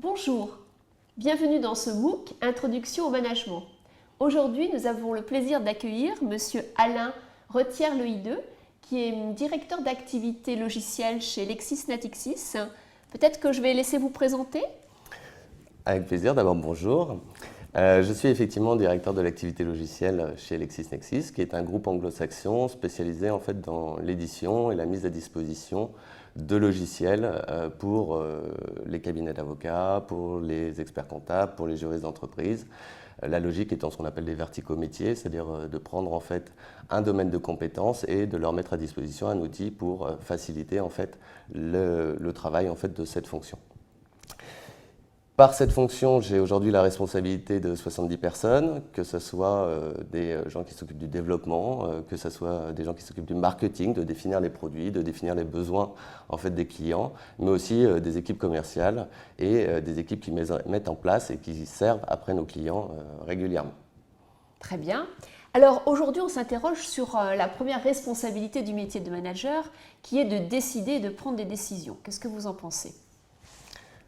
Bonjour, bienvenue dans ce MOOC Introduction au management. Aujourd'hui, nous avons le plaisir d'accueillir Monsieur Alain Retière-Lehideux, qui est directeur d'activité logicielle chez LexisNexis. Peut-être que je vais laisser vous présenter. Avec plaisir, d'abord bonjour. Je suis effectivement directeur de l'activité logicielle chez LexisNexis, qui est un groupe anglo-saxon spécialisé en fait dans l'édition et la mise à disposition de logiciels pour les cabinets d'avocats, pour les experts comptables, pour les juristes d'entreprise. La logique étant ce qu'on appelle des verticaux métiers, c'est-à-dire de prendre en fait un domaine de compétences et de leur mettre à disposition un outil pour faciliter en fait le travail en fait de cette fonction. Par cette fonction, j'ai aujourd'hui la responsabilité de 70 personnes, que ce soit des gens qui s'occupent du développement, que ce soit des gens qui s'occupent du marketing, de définir les produits, de définir les besoins en fait, des clients, mais aussi des équipes commerciales et des équipes qui mettent en place et qui servent après nos clients régulièrement. Très bien. Alors aujourd'hui, on s'interroge sur la première responsabilité du métier de manager, qui est de décider et de prendre des décisions. Qu'est-ce que vous en pensez ?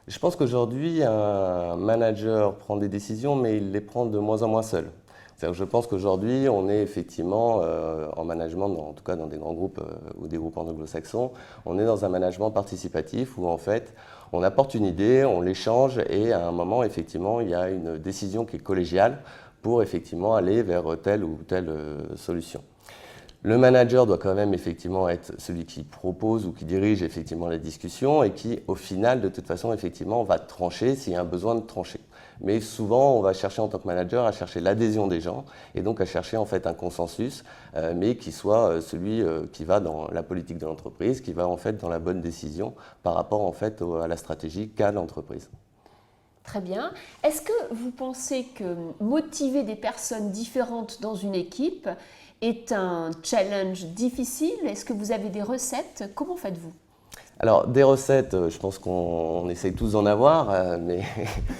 Je pense qu'aujourd'hui, un manager prend des décisions, mais il les prend de moins en moins seul. Je pense qu'aujourd'hui, on est effectivement en management, en tout cas dans des grands groupes ou des groupes anglo-saxons, on est dans un management participatif où en fait, on apporte une idée, on l'échange et à un moment, effectivement, il y a une décision qui est collégiale pour effectivement aller vers telle ou telle solution. Le manager doit quand même effectivement être celui qui propose ou qui dirige effectivement la discussion et qui, au final, de toute façon, effectivement, va trancher s'il y a un besoin de trancher. Mais souvent, on va chercher en tant que manager à chercher l'adhésion des gens et donc à chercher en fait un consensus, mais qui soit celui qui va dans la politique de l'entreprise, qui va en fait dans la bonne décision par rapport en fait à la stratégie qu'a l'entreprise. Très bien. Est-ce que vous pensez que motiver des personnes différentes dans une équipe est un challenge difficile? Est-ce que vous avez des recettes? Comment faites-vous? Alors, des recettes, je pense qu'on essaye tous d'en avoir, mais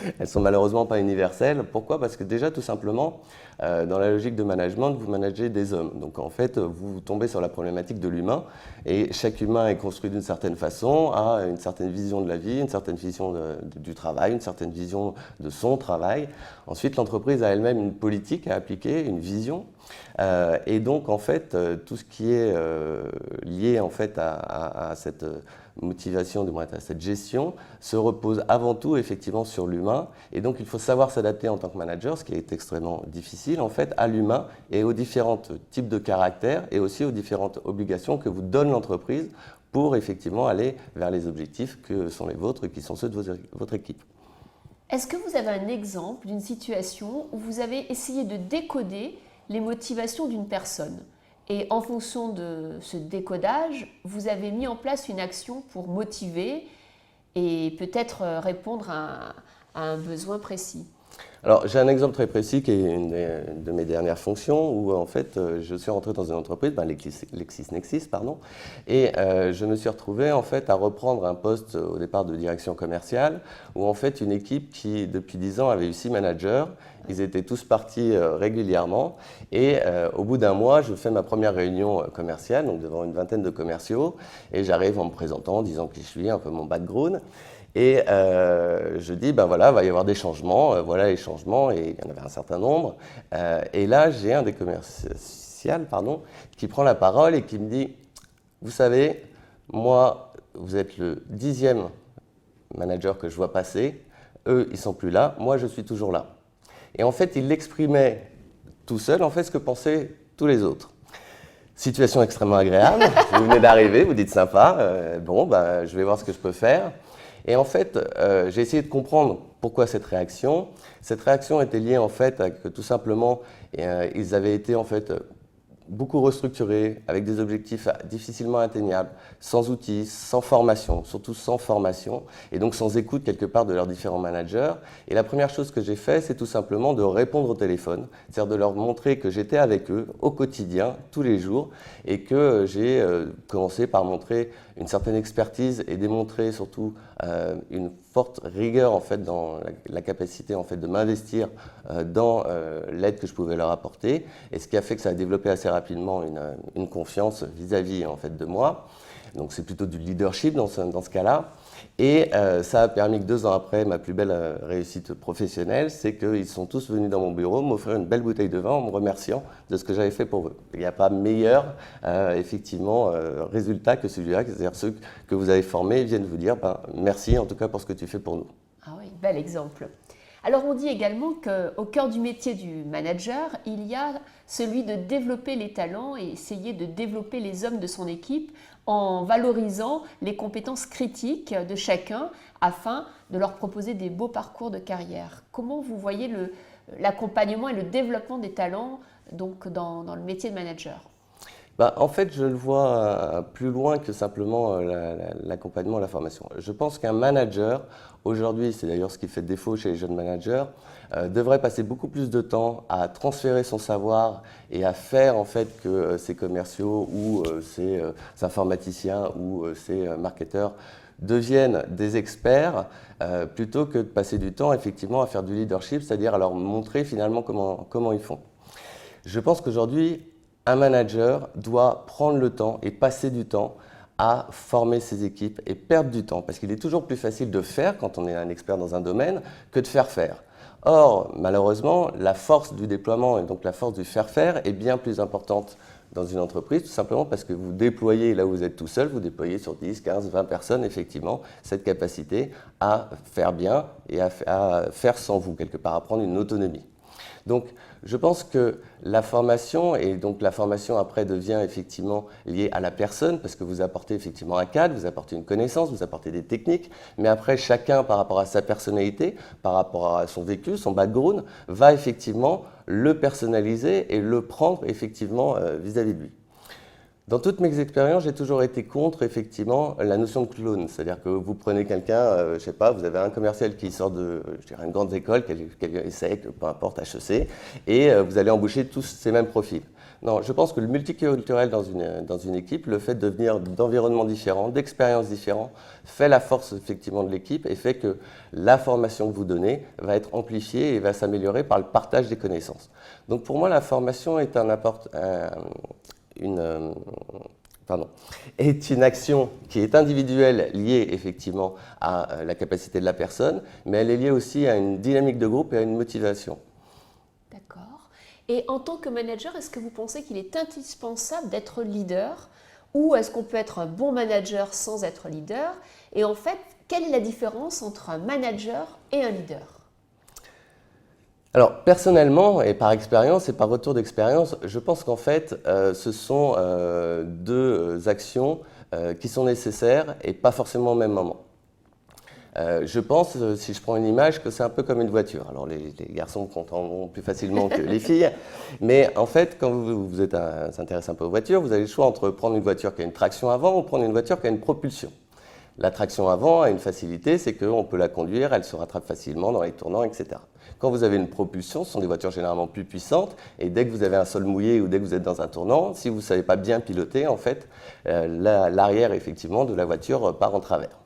elles ne sont malheureusement pas universelles. Pourquoi? Parce que déjà, tout simplement, dans la logique de management, vous managez des hommes. Donc, en fait, vous tombez sur la problématique de l'humain. Et chaque humain est construit d'une certaine façon, a une certaine vision de la vie, une certaine vision du travail, une certaine vision de son travail. Ensuite, l'entreprise a elle-même une politique à appliquer, une vision. Et donc, en fait, tout ce qui est lié en fait, à cette motivation, du moins à cette gestion, se repose avant tout effectivement sur l'humain. Et donc, il faut savoir s'adapter en tant que manager, ce qui est extrêmement difficile, en fait, à l'humain et aux différents types de caractères et aussi aux différentes obligations que vous donne l'entreprise pour effectivement aller vers les objectifs que sont les vôtres, qui sont ceux de votre équipe. Est-ce que vous avez un exemple d'une situation où vous avez essayé de décoder les motivations d'une personne? Et en fonction de ce décodage, vous avez mis en place une action pour motiver et peut-être répondre à un besoin précis. Alors, j'ai un exemple très précis qui est une de mes dernières fonctions où en fait je suis rentré dans une entreprise, LexisNexis, pardon, et je me suis retrouvé en fait à reprendre un poste au départ de direction commerciale où en fait une équipe qui depuis 10 ans avait eu 6 managers. Ils étaient tous partis régulièrement et au bout d'un mois, je fais ma première réunion commerciale, donc devant une vingtaine de commerciaux, et j'arrive en me présentant, en disant qui je suis, un peu mon background. Et je dis, ben voilà, il va y avoir des changements, voilà les changements, et il y en avait un certain nombre. Et là, j'ai un des commerciaux, qui prend la parole et qui me dit, vous savez, moi, vous êtes le 10e manager que je vois passer, eux, ils ne sont plus là, moi, je suis toujours là. Et en fait, il exprimait tout seul, en fait, ce que pensaient tous les autres. Situation extrêmement agréable, vous venez d'arriver, vous dites sympa, bon, ben, je vais voir ce que je peux faire. Et en fait, j'ai essayé de comprendre pourquoi cette réaction. Cette réaction était liée en fait à que tout simplement, ils avaient été en fait beaucoup restructurés, avec des objectifs difficilement atteignables, sans outils, sans formation, surtout sans formation, et donc sans écoute quelque part de leurs différents managers. Et la première chose que j'ai fait, c'est tout simplement de répondre au téléphone, c'est-à-dire de leur montrer que j'étais avec eux au quotidien, tous les jours, et que j'ai commencé par montrer une certaine expertise et démontrer surtout une forte rigueur en fait, dans la capacité en fait, de m'investir dans l'aide que je pouvais leur apporter, et ce qui a fait que ça a développé assez rapidement une confiance vis-à-vis en fait, de moi. Donc c'est plutôt du leadership dans ce cas-là. Et ça a permis que 2 ans après, ma plus belle réussite professionnelle, c'est qu'ils sont tous venus dans mon bureau m'offrir une belle bouteille de vin en me remerciant de ce que j'avais fait pour eux. Il n'y a pas meilleur résultat que celui-là, c'est-à-dire ceux que vous avez formés viennent vous dire merci en tout cas pour ce que tu fais pour nous. Ah oui, bel exemple. Alors on dit également qu'au cœur du métier du manager, il y a celui de développer les talents et essayer de développer les hommes de son équipe en valorisant les compétences critiques de chacun afin de leur proposer des beaux parcours de carrière. Comment vous voyez l'accompagnement et le développement des talents donc, dans le métier de manager ? En fait, je le vois plus loin que simplement l'accompagnement, la formation. Je pense qu'un manager, aujourd'hui, c'est d'ailleurs ce qui fait défaut chez les jeunes managers, devrait passer beaucoup plus de temps à transférer son savoir et à faire en fait que ses commerciaux ou ses informaticiens ou ses marketeurs deviennent des experts plutôt que de passer du temps effectivement à faire du leadership, c'est-à-dire à leur montrer finalement comment ils font. Je pense qu'aujourd'hui, un manager doit prendre le temps et passer du temps à former ses équipes et perdre du temps, parce qu'il est toujours plus facile de faire quand on est un expert dans un domaine que de faire faire. Or, malheureusement, la force du déploiement et donc la force du faire-faire est bien plus importante dans une entreprise, tout simplement parce que vous déployez là où vous êtes tout seul, vous déployez sur 10, 15, 20 personnes, effectivement, cette capacité à faire bien et à faire sans vous, quelque part, à prendre une autonomie. Donc, je pense que la formation, et donc la formation après devient effectivement liée à la personne, parce que vous apportez effectivement un cadre, vous apportez une connaissance, vous apportez des techniques, mais après chacun par rapport à sa personnalité, par rapport à son vécu, son background, va effectivement le personnaliser et le prendre effectivement vis-à-vis de lui. Dans toutes mes expériences, j'ai toujours été contre effectivement la notion de clone, c'est-à-dire que vous prenez quelqu'un, je ne sais pas, vous avez un commercial qui sort de une grande école, quelqu'un ESSEC, peu importe, HEC, et vous allez embaucher tous ces mêmes profils. Non, je pense que le multiculturel dans une équipe, le fait de venir d'environnements différents, d'expériences différentes, fait la force effectivement de l'équipe et fait que la formation que vous donnez va être amplifiée et va s'améliorer par le partage des connaissances. Donc pour moi, la formation est est une action qui est individuelle, liée effectivement à la capacité de la personne, mais elle est liée aussi à une dynamique de groupe et à une motivation. D'accord. Et en tant que manager, est-ce que vous pensez qu'il est indispensable d'être leader ou est-ce qu'on peut être un bon manager sans être leader? Et en fait, quelle est la différence entre un manager et un leader? Alors, personnellement, et par expérience et par retour d'expérience, je pense qu'en fait, ce sont deux actions qui sont nécessaires et pas forcément au même moment. Je pense, si je prends une image, que c'est un peu comme une voiture. Alors, les garçons comprendront plus facilement que les filles, mais en fait, quand vous s'intéressez un peu aux voitures, vous avez le choix entre prendre une voiture qui a une traction avant ou prendre une voiture qui a une propulsion. La traction avant a une facilité, c'est qu'on peut la conduire, elle se rattrape facilement dans les tournants, etc. Quand vous avez une propulsion, ce sont des voitures généralement plus puissantes, et dès que vous avez un sol mouillé ou dès que vous êtes dans un tournant, si vous ne savez pas bien piloter, en fait, l'arrière effectivement de la voiture part en travers.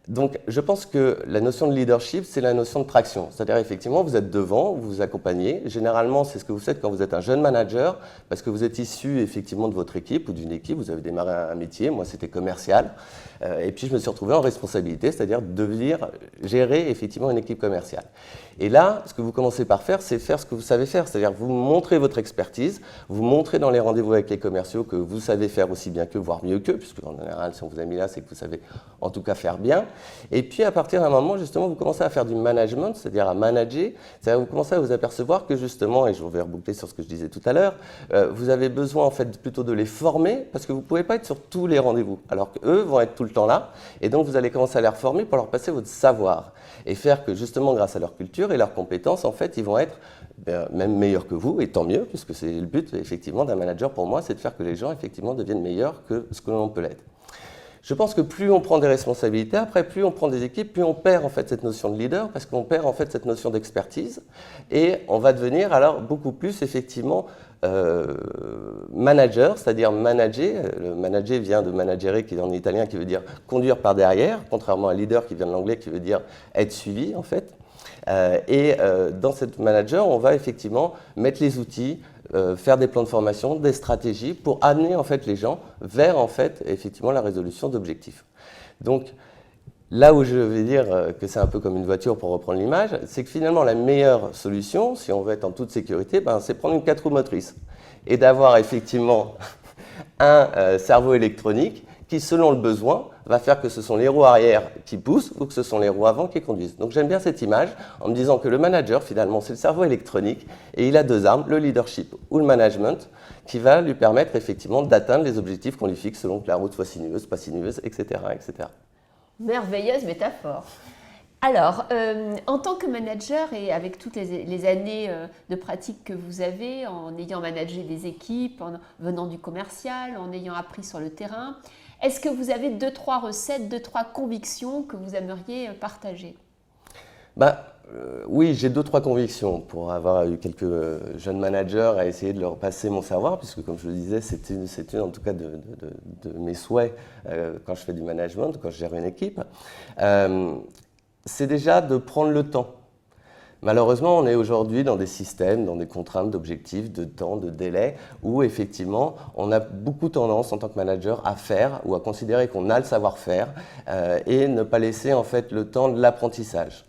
Donc, je pense que la notion de leadership, c'est la notion de traction. C'est-à-dire, effectivement, vous êtes devant, vous vous accompagnez. Généralement, c'est ce que vous faites quand vous êtes un jeune manager, parce que vous êtes issu, effectivement, de votre équipe ou d'une équipe. Vous avez démarré un métier. Moi, c'était commercial. Et puis, je me suis retrouvé en responsabilité, c'est-à-dire devenir gérer, effectivement, une équipe commerciale. Et là, ce que vous commencez par faire, c'est faire ce que vous savez faire. C'est-à-dire, vous montrez votre expertise, vous montrez dans les rendez-vous avec les commerciaux que vous savez faire aussi bien qu'eux, voire mieux qu'eux, puisque, en général, si on vous a mis là, c'est que vous savez, en tout cas, faire bien. Et puis, à partir d'un moment, justement, vous commencez à faire du management, c'est-à-dire à manager. C'est-à-dire vous commencez à vous apercevoir que, justement, et je vais reboucler sur ce que je disais tout à l'heure, vous avez besoin, en fait, plutôt de les former, parce que vous ne pouvez pas être sur tous les rendez-vous, alors qu'eux vont être tout le temps là. Et donc, vous allez commencer à les reformer pour leur passer votre savoir. Et faire que, justement, grâce à leur culture et leurs compétences, en fait, ils vont être même meilleurs que vous, et tant mieux, puisque c'est le but, effectivement, d'un manager, pour moi, c'est de faire que les gens, effectivement, deviennent meilleurs que ce que l'on peut l'être. Je pense que plus on prend des responsabilités, après plus on prend des équipes, plus on perd en fait cette notion de leader, parce qu'on perd en fait cette notion d'expertise, et on va devenir alors beaucoup plus effectivement manager, c'est-à-dire manager. Le manager vient de managere, qui est en italien, qui veut dire conduire par derrière, contrairement à leader qui vient de l'anglais, qui veut dire être suivi en fait. Dans cette manager, on va effectivement mettre les outils, faire des plans de formation, des stratégies pour amener en fait les gens vers en fait effectivement la résolution d'objectifs. Donc Là où je vais dire que c'est un peu comme une voiture pour reprendre l'image, c'est que finalement la meilleure solution, si on veut être en toute sécurité, c'est prendre une 4 roues motrices et d'avoir effectivement un cerveau électronique qui, selon le besoin, va faire que ce sont les roues arrière qui poussent ou que ce sont les roues avant qui conduisent. Donc j'aime bien cette image en me disant que le manager, finalement, c'est le cerveau électronique et il a deux armes, le leadership ou le management, qui va lui permettre effectivement d'atteindre les objectifs qu'on lui fixe selon que la route soit sinueuse, pas sinueuse, etc. etc. Merveilleuse métaphore. Alors, en tant que manager et avec toutes les années de pratique que vous avez, en ayant managé des équipes, en venant du commercial, en ayant appris sur le terrain, est-ce que vous avez 2-3 recettes, 2-3 convictions que vous aimeriez partager? Oui, j'ai 2-3 convictions pour avoir eu quelques jeunes managers à essayer de leur passer mon savoir, puisque comme je le disais, c'est une en tout cas de mes souhaits quand je fais du management, quand je gère une équipe. C'est déjà de prendre le temps. Malheureusement, on est aujourd'hui dans des systèmes, dans des contraintes d'objectifs, de temps, de délai, où effectivement, on a beaucoup tendance en tant que manager à faire ou à considérer qu'on a le savoir-faire et ne pas laisser en fait le temps de l'apprentissage.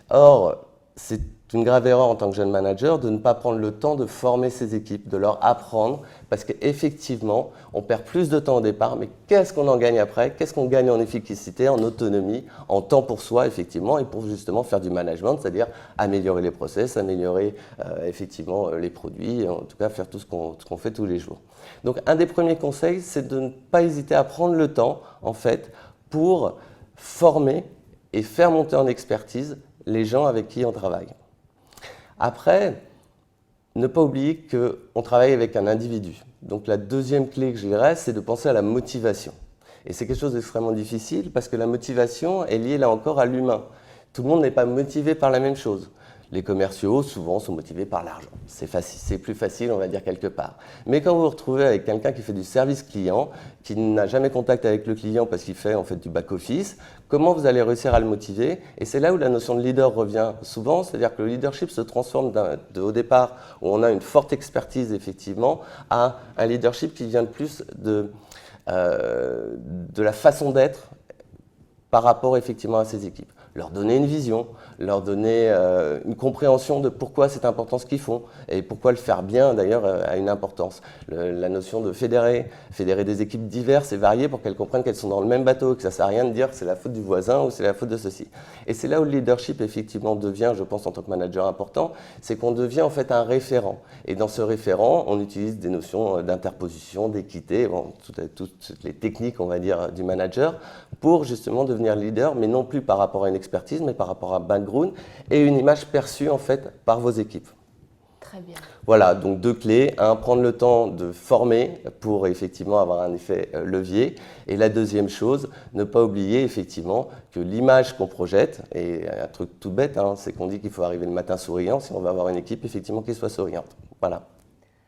Or, c'est une grave erreur en tant que jeune manager de ne pas prendre le temps de former ses équipes, de leur apprendre, parce qu'effectivement, on perd plus de temps au départ, mais qu'est-ce qu'on en gagne après? Qu'est-ce qu'on gagne en efficacité, en autonomie, en temps pour soi, effectivement, et pour justement faire du management, c'est-à-dire améliorer les process, améliorer effectivement les produits, en tout cas faire tout ce qu'on fait tous les jours. Donc, un des premiers conseils, c'est de ne pas hésiter à prendre le temps, en fait, pour former et faire monter en expertise les gens avec qui on travaille. Après, ne pas oublier qu'on travaille avec un individu. Donc la deuxième clé que je dirais, c'est de penser à la motivation. Et c'est quelque chose d'extrêmement difficile parce que la motivation est liée là encore à l'humain. Tout le monde n'est pas motivé par la même chose. Les commerciaux, souvent, sont motivés par l'argent. C'est plus facile, on va dire, quelque part. Mais quand vous vous retrouvez avec quelqu'un qui fait du service client, qui n'a jamais contact avec le client parce qu'il fait en fait du back-office, comment vous allez réussir à le motiver? Et c'est là où la notion de leader revient souvent, c'est-à-dire que le leadership se transforme au départ, où on a une forte expertise, effectivement, à un leadership qui vient plus de la façon d'être par rapport, effectivement, à ses équipes. Leur donner une vision, leur donner une compréhension de pourquoi c'est important ce qu'ils font et pourquoi le faire bien d'ailleurs a une importance. La notion de fédérer des équipes diverses et variées pour qu'elles comprennent qu'elles sont dans le même bateau, que ça ne sert à rien de dire que c'est la faute du voisin ou c'est la faute de ceci. Et c'est là où le leadership effectivement devient, je pense en tant que manager important, c'est qu'on devient en fait un référent. Et dans ce référent, on utilise des notions d'interposition, d'équité, toutes les techniques on va dire du manager pour justement devenir leader, mais non plus par rapport à une expertise, mais par rapport à un background et une image perçue en fait par vos équipes. Très bien. Voilà, donc 2 clés. Un, prendre le temps de former pour effectivement avoir un effet levier. Et la deuxième chose, ne pas oublier effectivement que l'image qu'on projette, et un truc tout bête, c'est qu'on dit qu'il faut arriver le matin souriant si on veut avoir une équipe effectivement qui soit souriante. Voilà.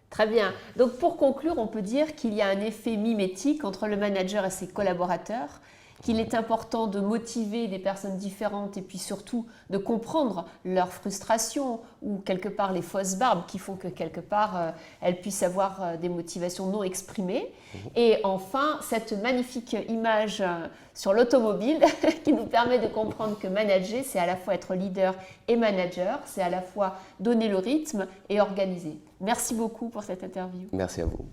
Très bien. Donc pour conclure, on peut dire qu'il y a un effet mimétique entre le manager et ses collaborateurs, qu'il est important de motiver des personnes différentes et puis surtout de comprendre leurs frustrations ou quelque part les fausses barbes qui font que quelque part elles puissent avoir des motivations non exprimées. Et enfin, cette magnifique image sur l'automobile qui nous permet de comprendre que manager, c'est à la fois être leader et manager, c'est à la fois donner le rythme et organiser. Merci beaucoup pour cette interview. Merci à vous.